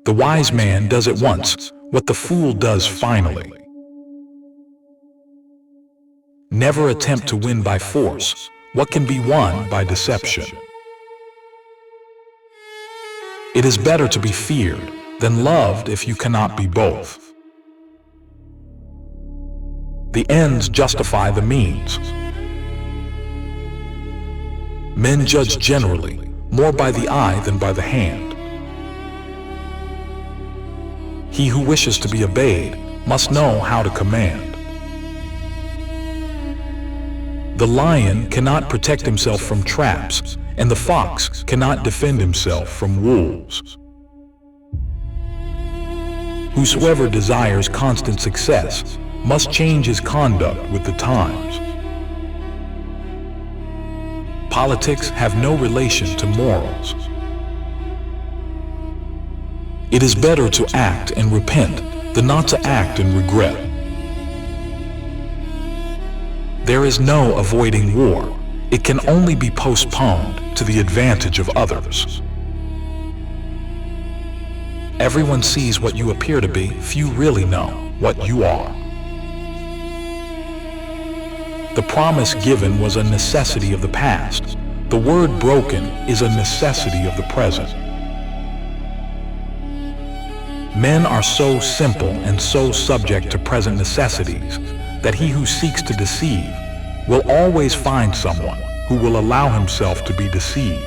The wise man does at once what the fool does finally. Never attempt to win by force what can be won by deception. It is better to be feared than loved if you cannot be both. The ends justify the means. Men judge generally more by the eye than by the hand. He who wishes to be obeyed must know how to command. The lion cannot protect himself from traps, and the fox cannot defend himself from wolves. Whosoever desires constant success must change his conduct with the times. Politics have no relation to morals. It is better to act and repent than not to act and regret. There is no avoiding war. It can only be postponed to the advantage of others. Everyone sees what you appear to be, few really know what you are. The promise given was a necessity of the past. The word broken is a necessity of the present. Men are so simple and so subject to present necessities that he who seeks to deceive will always find someone who will allow himself to be deceived.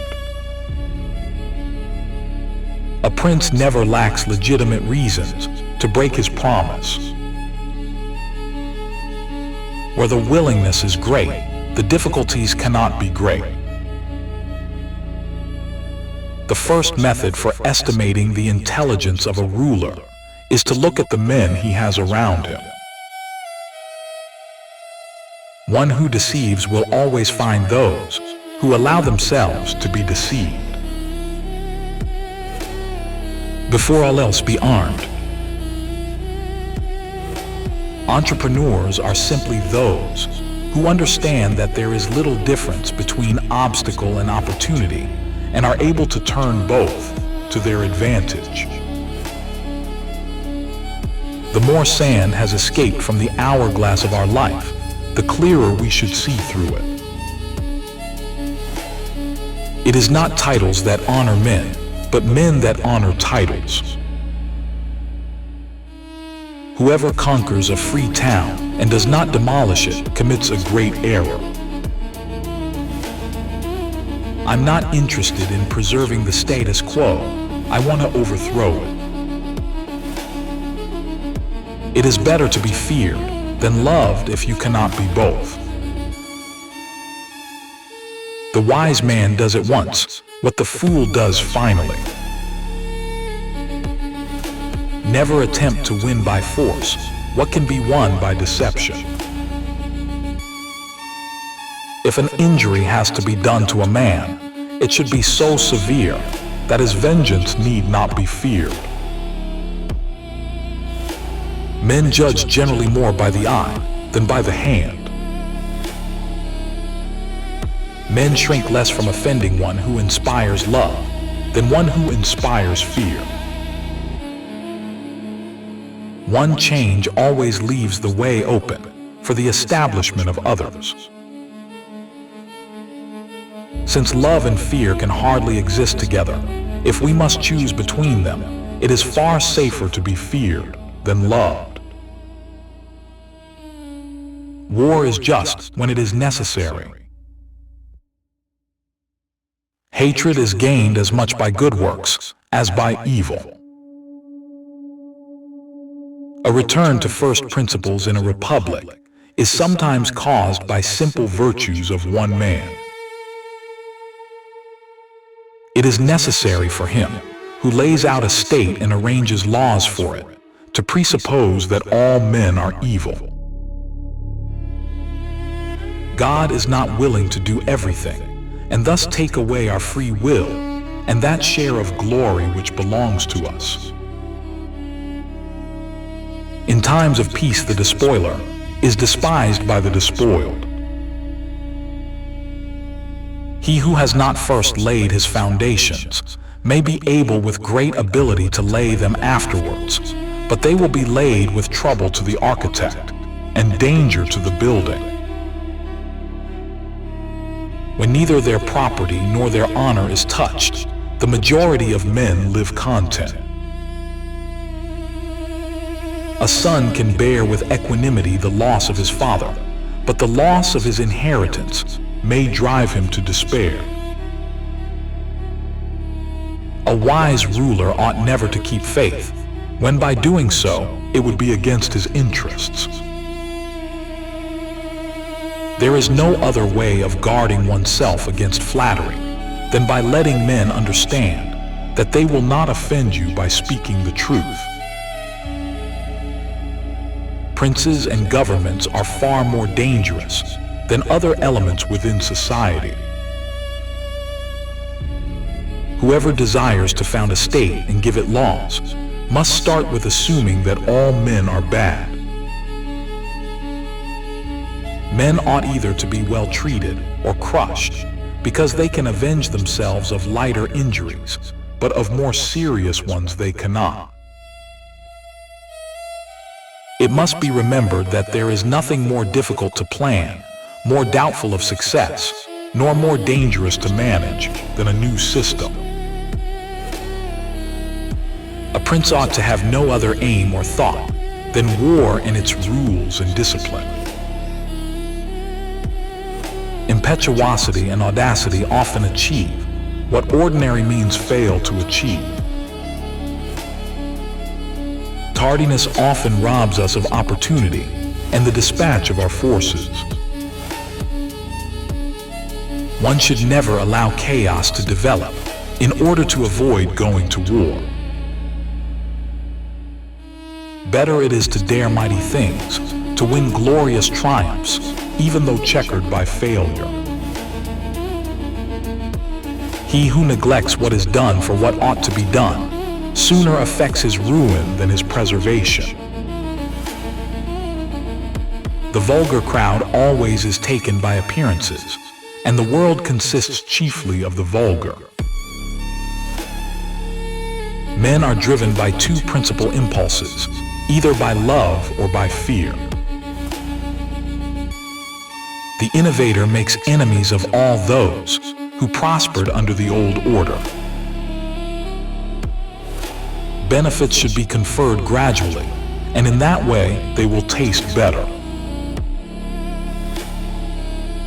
A prince never lacks legitimate reasons to break his promise. Where the willingness is great, the difficulties cannot be great. The first method for estimating the intelligence of a ruler is to look at the men he has around him. One who deceives will always find those who allow themselves to be deceived. Before all else, be armed. Entrepreneurs are simply those who understand that there is little difference between obstacle and opportunity and are able to turn both to their advantage. The more sand has escaped from the hourglass of our life, the clearer we should see through it. It is not titles that honor men, but men that honor titles. Whoever conquers a free town and does not demolish it commits a great error. I'm not interested in preserving the status quo. I want to overthrow it. It is better to be feared than loved if you cannot be both. The wise man does at once what the fool does finally. Never attempt to win by force what can be won by deception. If an injury has to be done to a man, it should be so severe that his vengeance need not be feared. Men judge generally more by the eye than by the hand. Men shrink less from offending one who inspires love than one who inspires fear. One change always leaves the way open for the establishment of others. Since love and fear can hardly exist together, if we must choose between them, it is far safer to be feared than loved. War is just when it is necessary. Hatred is gained as much by good works as by evil. A return to first principles in a republic is sometimes caused by simple virtues of one man. It is necessary for him, who lays out a state and arranges laws for it, to presuppose that all men are evil. God is not willing to do everything, and thus take away our free will and that share of glory which belongs to us. In times of peace, the despoiler is despised by the despoiled. He who has not first laid his foundations may be able with great ability to lay them afterwards, but they will be laid with trouble to the architect and danger to the building. When neither their property nor their honor is touched, the majority of men live content. A son can bear with equanimity the loss of his father, but the loss of his inheritance may drive him to despair. A wise ruler ought never to keep faith, when by doing so, it would be against his interests. There is no other way of guarding oneself against flattery than by letting men understand that they will not offend you by speaking the truth. Princes and governments are far more dangerous than other elements within society. Whoever desires to found a state and give it laws must start with assuming that all men are bad. Men ought either to be well treated or crushed, because they can avenge themselves of lighter injuries, but of more serious ones they cannot. It must be remembered that there is nothing more difficult to plan, more doubtful of success, nor more dangerous to manage than a new system. A prince ought to have no other aim or thought than war and its rules and discipline. Impetuosity and audacity often achieve what ordinary means fail to achieve. Tardiness often robs us of opportunity and the dispatch of our forces. One should never allow chaos to develop in order to avoid going to war. Better it is to dare mighty things, to win glorious triumphs, even though checkered by failure. He who neglects what is done for what ought to be done sooner affects his ruin than his preservation. The vulgar crowd always is taken by appearances, and the world consists chiefly of the vulgar. Men are driven by two principal impulses, either by love or by fear. The innovator makes enemies of all those who prospered under the old order. Benefits should be conferred gradually, and in that way they will taste better.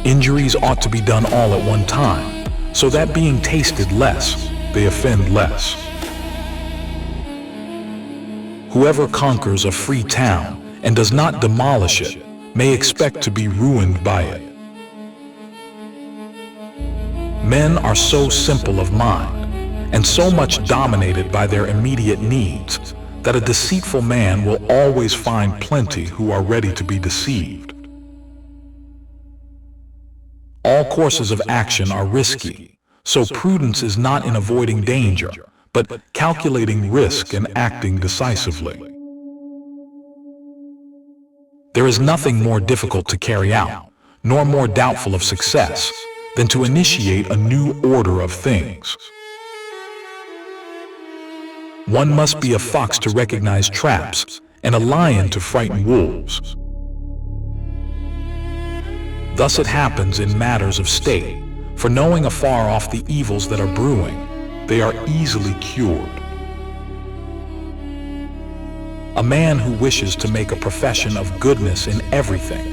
Injuries ought to be done all at one time, so that being tasted less, they offend less. Whoever conquers a free town and does not demolish it may expect to be ruined by it. Men are so simple of mind and so much dominated by their immediate needs that a deceitful man will always find plenty who are ready to be deceived. All courses of action are risky, so prudence is not in avoiding danger, but calculating risk and acting decisively. There is nothing more difficult to carry out, nor more doubtful of success, than to initiate a new order of things. One must be a fox to recognize traps, and a lion to frighten wolves. Thus it happens in matters of state, for knowing afar off the evils that are brewing, they are easily cured. A man who wishes to make a profession of goodness in everything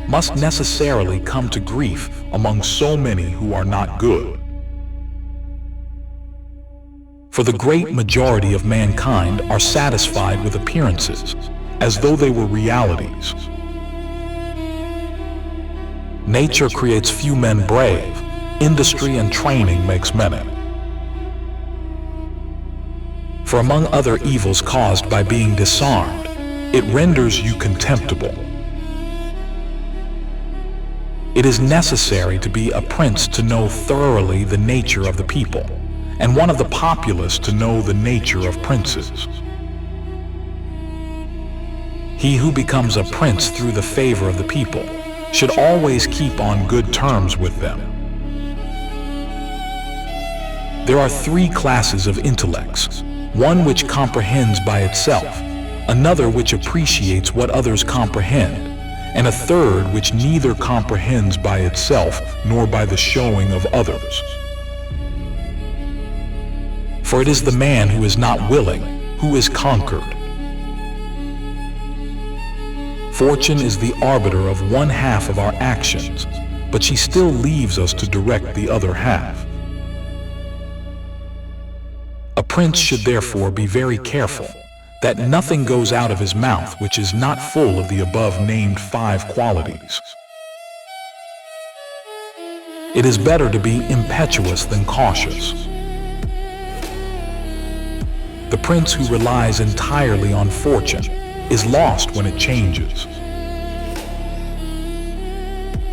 must necessarily come to grief among so many who are not good. For the great majority of mankind are satisfied with appearances, as though they were realities. Nature creates few men brave, industry and training makes many. For among other evils caused by being disarmed, it renders you contemptible. It is necessary to be a prince to know thoroughly the nature of the people, and one of the populace to know the nature of princes. He who becomes a prince through the favor of the people should always keep on good terms with them. There are three classes of intellects: one which comprehends by itself, another which appreciates what others comprehend, and a third which neither comprehends by itself nor by the showing of others. For it is the man who is not willing who is conquered. Fortune is the arbiter of one half of our actions, but she still leaves us to direct the other half. A prince should therefore be very careful that nothing goes out of his mouth which is not full of the above-named 5 qualities. It is better to be impetuous than cautious. The prince who relies entirely on fortune is lost when it changes.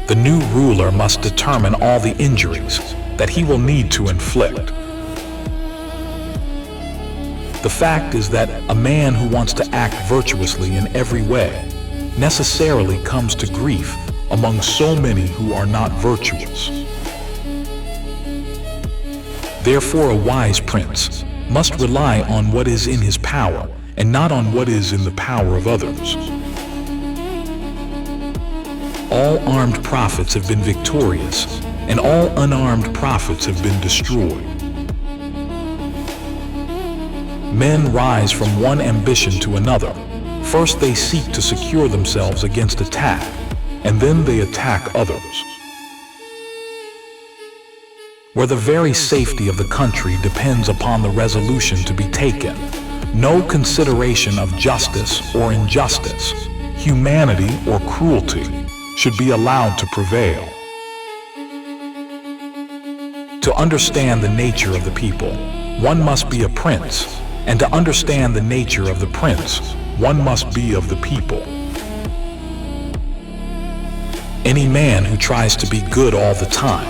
The new ruler must determine all the injuries that he will need to inflict. The fact is that a man who wants to act virtuously in every way necessarily comes to grief among so many who are not virtuous. Therefore, a wise prince must rely on what is in his power and not on what is in the power of others. All armed prophets have been victorious, and all unarmed prophets have been destroyed. Men rise from one ambition to another. First they seek to secure themselves against attack, and then they attack others. Where the very safety of the country depends upon the resolution to be taken, no consideration of justice or injustice, humanity or cruelty should be allowed to prevail. To understand the nature of the people, one must be a prince, and to understand the nature of the prince, one must be of the people. Any man who tries to be good all the time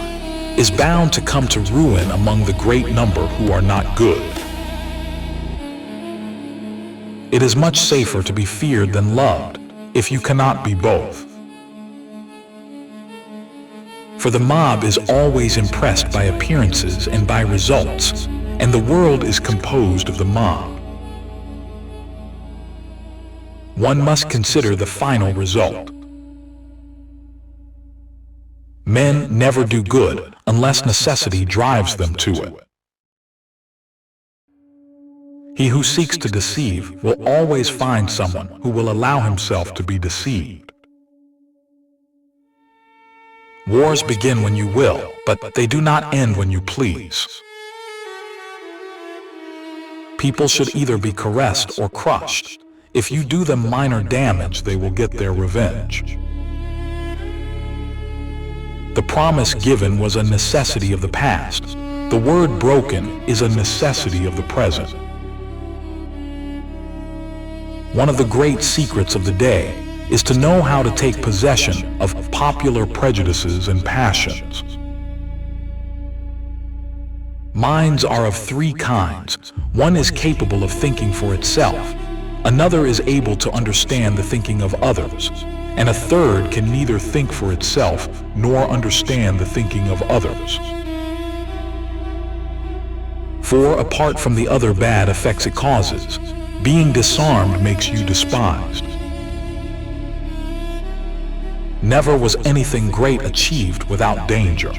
is bound to come to ruin among the great number who are not good. It is much safer to be feared than loved, if you cannot be both. For the mob is always impressed by appearances and by results, and the world is composed of the mob. One must consider the final result. Men never do good unless necessity drives them to it. He who seeks to deceive will always find someone who will allow himself to be deceived. Wars begin when you will, but they do not end when you please. People should either be caressed or crushed. If you do them minor damage, they will get their revenge. The promise given was a necessity of the past. The word broken is a necessity of the present. One of the great secrets of the day is to know how to take possession of popular prejudices and passions. Minds are of 3 kinds. One is capable of thinking for itself, another is able to understand the thinking of others, and a third can neither think for itself nor understand the thinking of others. For apart from the other bad effects it causes, being disarmed makes you despised. Never was anything great achieved without danger.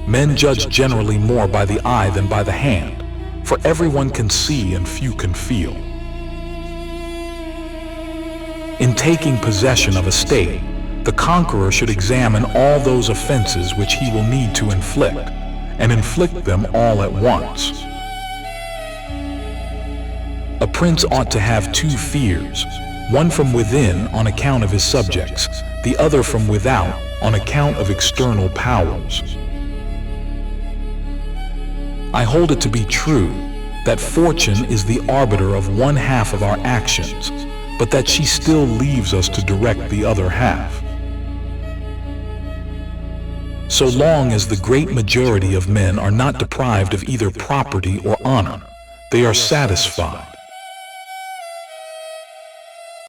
Men judge generally more by the eye than by the hand, for everyone can see and few can feel. In taking possession of a state, the conqueror should examine all those offenses which he will need to inflict, and inflict them all at once. A prince ought to have 2 fears, one from within on account of his subjects, the other from without on account of external powers. I hold it to be true that fortune is the arbiter of one half of our actions, but that she still leaves us to direct the other half. So long as the great majority of men are not deprived of either property or honor, they are satisfied.